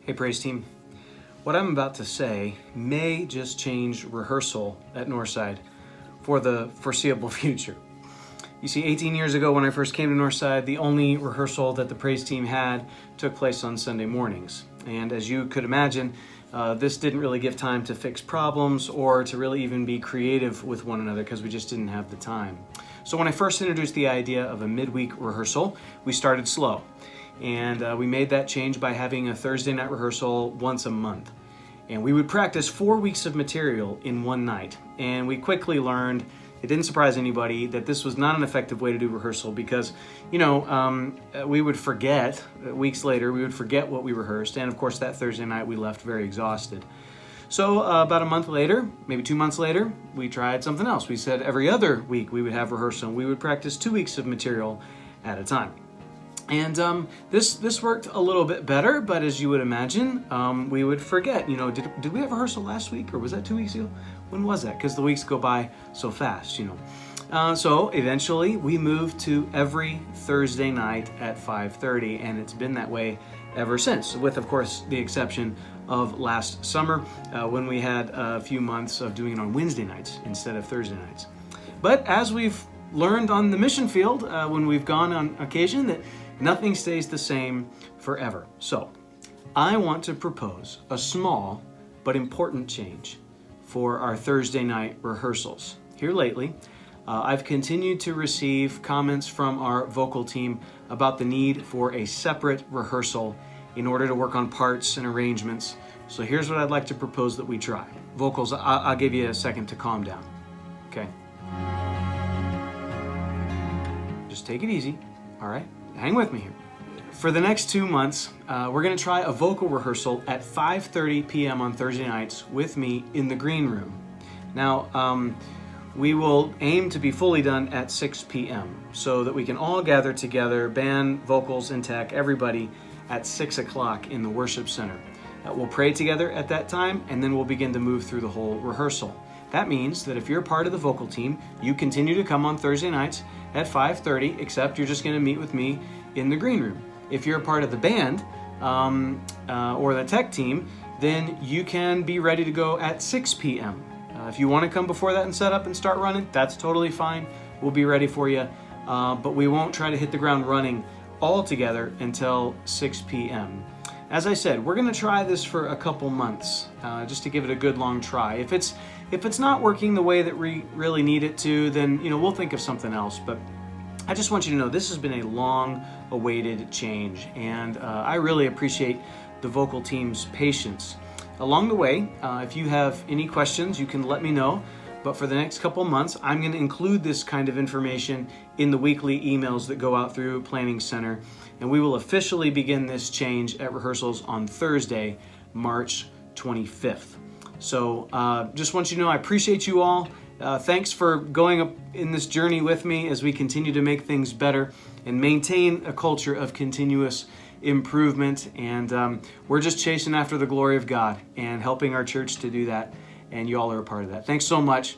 Hey, praise team. What I'm about to say may just change rehearsal at Northside for the foreseeable future. You see, 18 years ago when I first came to Northside, the only rehearsal that the praise team had took place on Sunday mornings. And as you could imagine, this didn't really give time to fix problems or to really even be creative with one another because we just didn't have the time. So when I first introduced the idea of a midweek rehearsal, we started slow. And we made that change by having a Thursday night rehearsal once a month. And we would practice 4 weeks of material in one night. And we quickly learned, it didn't surprise anybody, that this was not an effective way to do rehearsal because, we would forget, weeks later, we would forget what we rehearsed. And of course, that Thursday night, we left very exhausted. So about a month later, maybe 2 months later, we tried something else. We said every other week we would have rehearsal. We would practice 2 weeks of material at a time. And this worked a little bit better, but as you would imagine, we would forget, did we have rehearsal last week or was that 2 weeks ago? When was that? Because the weeks go by so fast, So eventually we moved to every Thursday night at 5:30, and it's been that way ever since, with, of course, the exception of last summer when we had a few months of doing it on Wednesday nights instead of Thursday nights. But as we've learned on the mission field when we've gone on occasion, that nothing stays the same forever. So I want to propose a small but important change for our Thursday night rehearsals. Here lately, I've continued to receive comments from our vocal team about the need for a separate rehearsal in order to work on parts and arrangements. So here's what I'd like to propose that we try. Vocals, I'll give you a second to calm down. Okay. Just take it easy, all right? Hang with me here. For the next 2 months, we're going to try a vocal rehearsal at 5:30 p.m. on Thursday nights with me in the green room. Now, we will aim to be fully done at 6 p.m. so that we can all gather together, band, vocals, and tech, everybody, at 6 o'clock in the worship center. We'll pray together at that time, and then we'll begin to move through the whole rehearsal. That means that if you're part of the vocal team, you continue to come on Thursday nights at 5:30, except you're just going to meet with me in the green room. If you're a part of the band or the tech team, then you can be ready to go at 6 p.m. If you want to come before that and set up and start running, that's totally fine. We'll be ready for you, but we won't try to hit the ground running all together until 6 p.m. As I said, we're going to try this for a couple months, just to give it a good long try. If it's not working the way that we really need it to, then we'll think of something else. But I just want you to know this has been a long-awaited change, and I really appreciate the vocal team's patience. Along the way, if you have any questions, you can let me know. But for the next couple months, I'm going to include this kind of information in the weekly emails that go out through Planning Center. And we will officially begin this change at rehearsals on Thursday, March 25th. So just want you to know I appreciate you all. Thanks for going up in this journey with me as we continue to make things better and maintain a culture of continuous improvement. And we're just chasing after the glory of God and helping our church to do that. And you all are a part of that. Thanks so much.